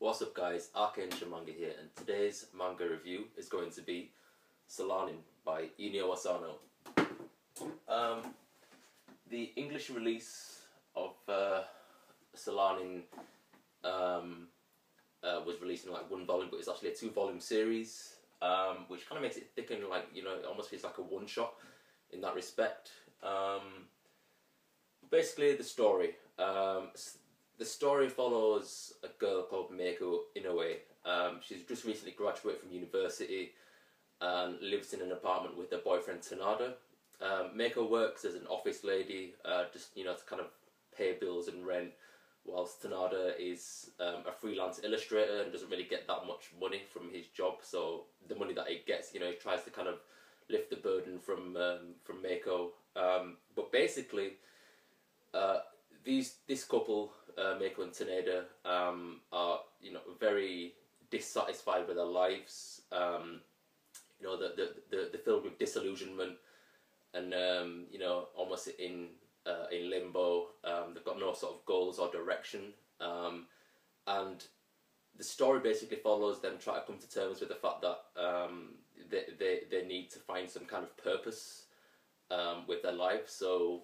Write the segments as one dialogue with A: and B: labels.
A: What's up guys, ArchAngel Manga here, and today's manga review is going to be Solanin by Asano. The English release of Solanin was released in like one volume, but it's actually a 2-volume series, which kind of makes it thick and like, you know, it almost feels like a one-shot in that respect. Basically the story. The story follows a girl called Meiko Inoue. She's just recently graduated from university and lives in an apartment with her boyfriend Tanada. Meiko works as an office lady, just, you know, to kind of pay bills and rent, whilst Tanada is a freelance illustrator and doesn't really get that much money from his job. So the money that he gets, you know, he tries to kind of lift the burden from Meiko. But basically, this couple, Meiko and Tanada, are, you know, very dissatisfied with their lives. You know, they're filled with disillusionment and you know, almost in limbo. They've got no sort of goals or direction, and the story basically follows them try to come to terms with the fact that they need to find some kind of purpose with their life. So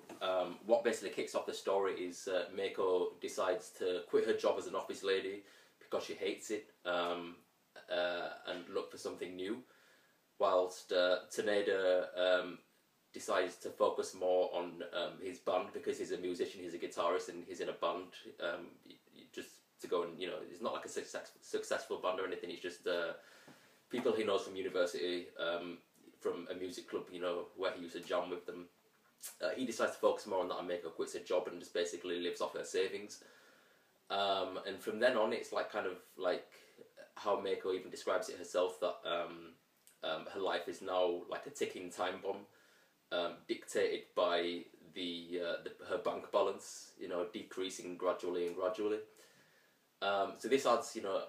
A: what basically kicks off the story is Meiko decides to quit her job as an office lady because she hates it, and look for something new, whilst Taneda decides to focus more on his band because he's a musician, he's a guitarist, and he's in a band just to go and, you know, it's not like a successful band or anything, it's just people he knows from university, from a music club, you know, where he used to jam with them. He decides to focus more on that, and Meiko quits her job and just basically lives off her savings. And from then on, it's like kind of like how Meiko even describes it herself, that her life is now like a ticking time bomb, dictated by her bank balance, you know, decreasing gradually and gradually. So this adds, you know,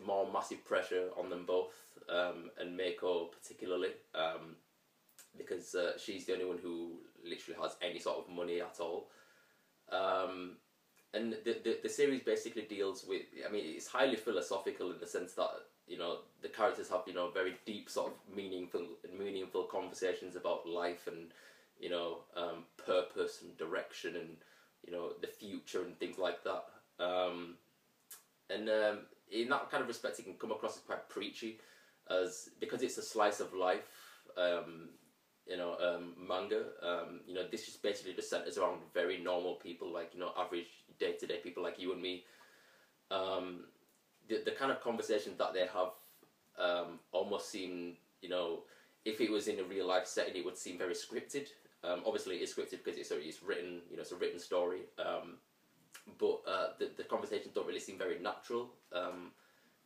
A: more massive pressure on them both, and Meiko particularly, because she's the only one who literally has any sort of money at all. And the series basically deals with, I mean, it's highly philosophical in the sense that, you know, the characters have, you know, very deep sort of meaningful conversations about life and, you know, purpose and direction and, you know, the future and things like that. And in that kind of respect, it can come across as quite preachy, as because it's a slice of life, you know, manga. You know, this just basically just centers around very normal people, like, you know, average day-to-day people like you and me. The kind of conversations that they have almost seem, you know, if it was in a real life setting, it would seem very scripted. Obviously, it is scripted because it's written, you know, it's a written story. But the conversations don't really seem very natural,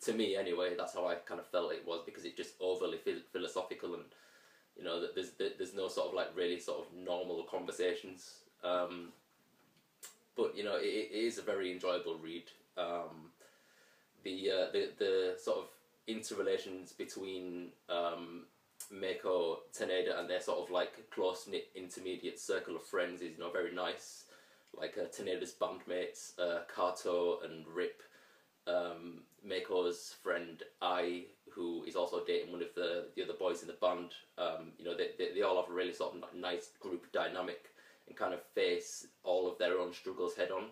A: to me anyway. That's how I kind of felt it was, because it's just overly philosophical, and, you know, there's no sort of like really sort of normal conversations. But, you know, it is a very enjoyable read. The sort of interrelations between Meiko, Taneda, and their sort of like close-knit intermediate circle of friends is, you know, very nice. Like Taneda's bandmates, Kato and Rip, Meiko's friend Ai, who is also dating one of the other boys in the band. You know, they all have a really sort of nice group dynamic and kind of face all of their own struggles head on.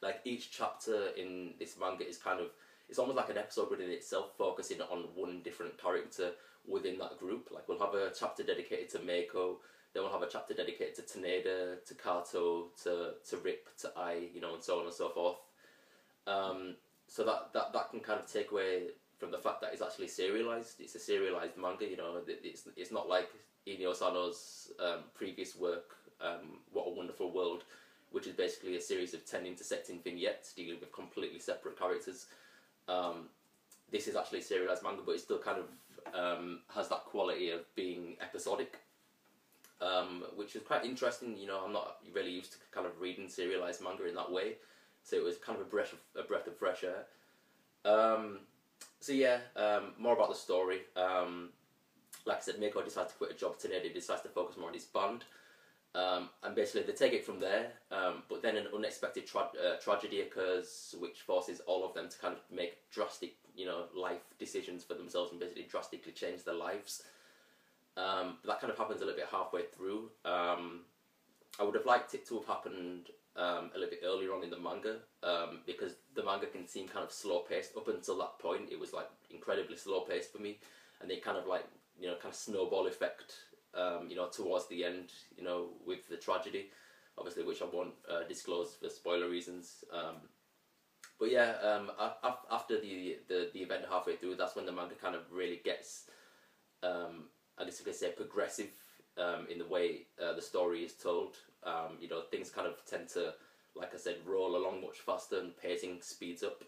A: Like, each chapter in this manga is kind of, it's almost like an episode within itself, focusing on one different character within that group. Like, we'll have a chapter dedicated to Meiko, then we'll have a chapter dedicated to Taneda, to Kato, to Rip, to Ai, you know, and so on and so forth. So that can kind of take away from the fact that it's actually serialized. It's a serialized manga, you know. It's not like Asano's previous work, What a Wonderful World, which is basically a series of 10 intersecting vignettes dealing with completely separate characters. This is actually a serialized manga, but it still kind of has that quality of being episodic. Which is quite interesting. You know, I'm not really used to kind of reading serialized manga in that way, so it was kind of a breath of fresh air. So yeah, more about the story. Like I said, Meiko decides to quit a job. Taneda decides to focus more on his band, and basically they take it from there. But then an unexpected tragedy occurs, which forces all of them to kind of make drastic, life decisions for themselves and basically drastically change their lives. But that kind of happens a little bit halfway through. I would have liked it to have happened a little bit earlier on in the manga, because the manga can seem kind of slow paced. Up until that point, it was like incredibly slow paced for me, and it kind of like kind of snowball effect, towards the end, with the tragedy, obviously, which I won't disclose for spoiler reasons. But yeah, after the event halfway through, that's when the manga kind of really gets, I guess you could say, progressive in the way the story is told. Things kind of tend to, like I said, roll along much faster and pacing speeds up.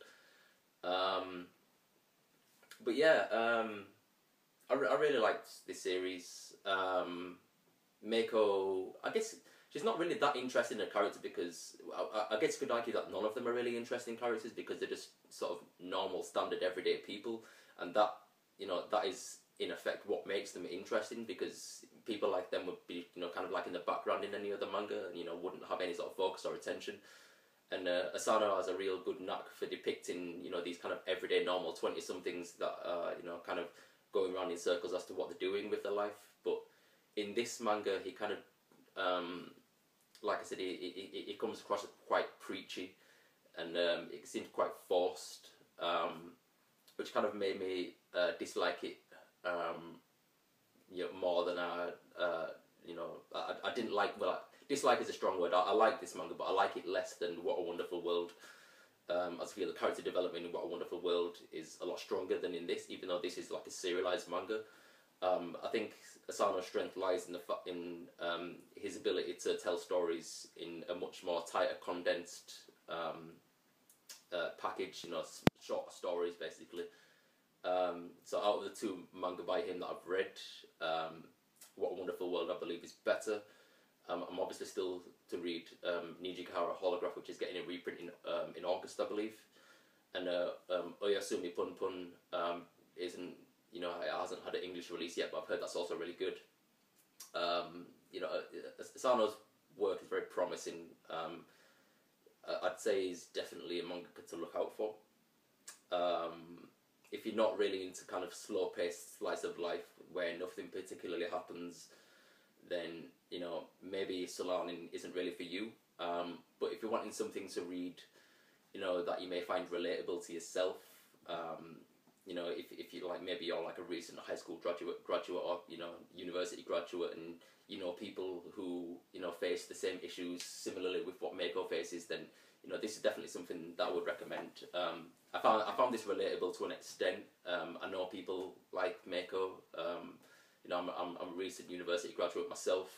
A: But yeah, I really liked this series. Meiko, I guess she's not really that interesting in a character, because I guess you could argue that none of them are really interesting characters, because they're just sort of normal, standard, everyday people, and that that is in effect what makes them interesting, because people like them would be kind of like in the background in any other manga, and wouldn't have any sort of focus or attention. And Asano has a real good knack for depicting these kind of everyday normal 20-somethings that are kind of going around in circles as to what they're doing with their life. But in this manga, he kind of like I said, it comes across as quite preachy, and it seemed quite forced, which kind of made me dislike it more than I didn't like. Well, dislike is a strong word. I like this manga, but I like it less than What a Wonderful World. I feel the character development in What a Wonderful World is a lot stronger than in this, even though this is like a serialized manga. I think Asano's strength lies in his ability to tell stories in a much more tighter, condensed package. Short stories basically. So out of the two manga by him that I've read, What a Wonderful World I believe is better. I'm obviously still to read Nijikahara Holograph, which is getting a reprint in August, I believe. And Oyasumi Pun Pun isn't, it hasn't had an English release yet, but I've heard that's also really good. Asano's work is very promising. I'd say he's definitely a mangaka to look out for. If you're not really into kind of slow-paced slice of life where nothing particularly happens, then maybe Solanin isn't really for you. But if you're wanting something to read, that you may find relatable to yourself, if you like, maybe you're like a recent high school graduate or university graduate, and people who face the same issues similarly with what Meiko faces, then this is definitely something that I would recommend. I found this relatable to an extent. I know people like Meiko. I'm a recent university graduate myself.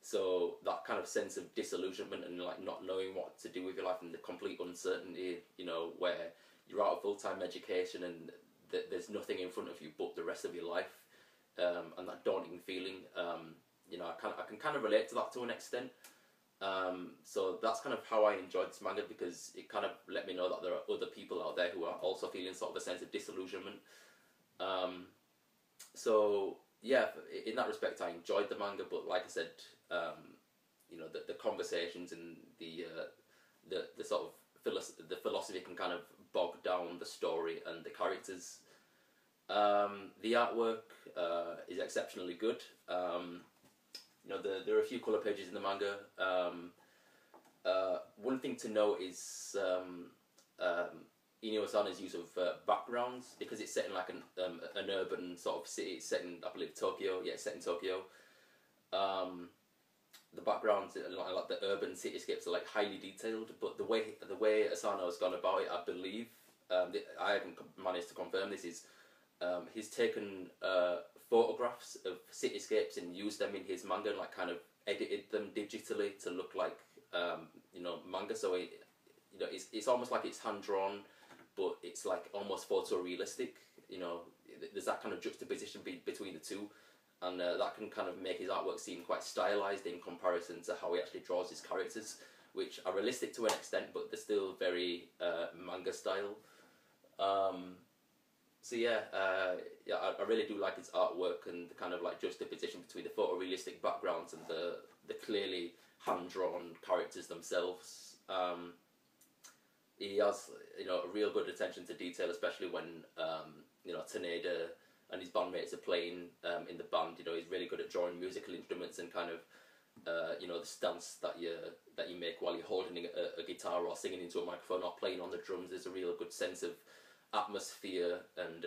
A: So that kind of sense of disillusionment and like not knowing what to do with your life, and the complete uncertainty, where you're out of full-time education and there's nothing in front of you but the rest of your life, and that daunting feeling, I can kind of relate to that to an extent. So that's kind of how I enjoyed this manga, because it kind of let me know that there are other people out there who are also feeling sort of a sense of disillusionment. So yeah, in that respect, I enjoyed the manga, but like I said, the conversations and the sort of the philosophy can kind of bog down the story and the characters. The artwork is exceptionally good. There are a few colour pages in the manga. One thing to note is Inio Asano's use of backgrounds, because it's set in like an urban sort of city. It's set in, I believe, Tokyo. Yeah, it's set in Tokyo. The backgrounds, like the urban cityscapes, are like highly detailed. But the way Asano has gone about it, I believe, I haven't managed to confirm this, is he's taken photographs of cityscapes and used them in his manga, and like kind of edited them digitally to look like manga. So it's almost like it's hand drawn, but it's like almost photorealistic. There's that kind of juxtaposition between the two, and that can kind of make his artwork seem quite stylized in comparison to how he actually draws his characters, which are realistic to an extent, but they're still very manga style. So yeah, I really do like his artwork and the kind of like juxtaposition between the photorealistic backgrounds and the clearly hand-drawn characters themselves. he has, you know, a real good attention to detail, especially when you know, Taneda and his bandmates are playing in the band. You know, he's really good at drawing musical instruments and kind of you know, the stance that you make while you're holding a guitar or singing into a microphone or playing on the drums. There's a real good sense of atmosphere, and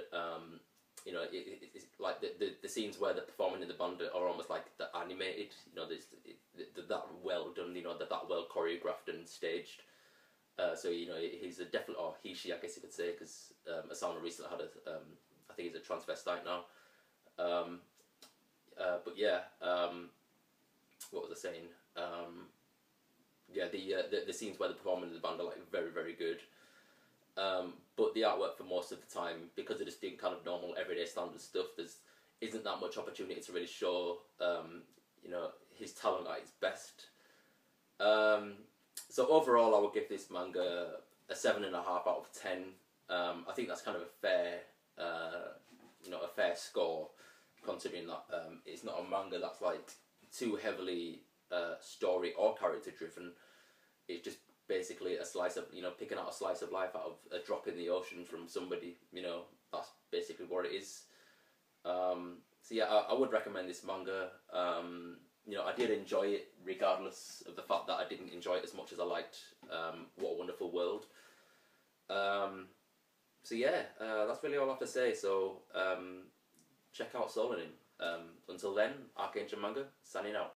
A: you know, it's like the scenes where they're performing in the band are almost like they're animated. You know, they're that well done. You know, they're that well choreographed and staged. So, you know, he's a definite, or he, she, I guess you could say, because Asano recently had I think he's a transvestite now. But yeah, what was I saying? Yeah, the scenes where they're performing in the band are like very, very good. But the artwork for most of the time, because they're just doing kind of normal everyday standard stuff, isn't that much opportunity to really show you know, his talent at its best. So overall, I would give this manga a 7.5 out of 10. I think that's kind of a fair, you know, a fair score, considering that it's not a manga that's like too heavily story or character driven. It's just basically a slice of, you know, picking out a slice of life out of a drop in the ocean from somebody. You know, that's basically what it is. So yeah, I would recommend this manga. You know, I did enjoy it regardless of the fact that I didn't enjoy it as much as I liked What a Wonderful World. So yeah, that's really all I have to say. So check out Solanin. Until then, ArchAngel Manga, signing out.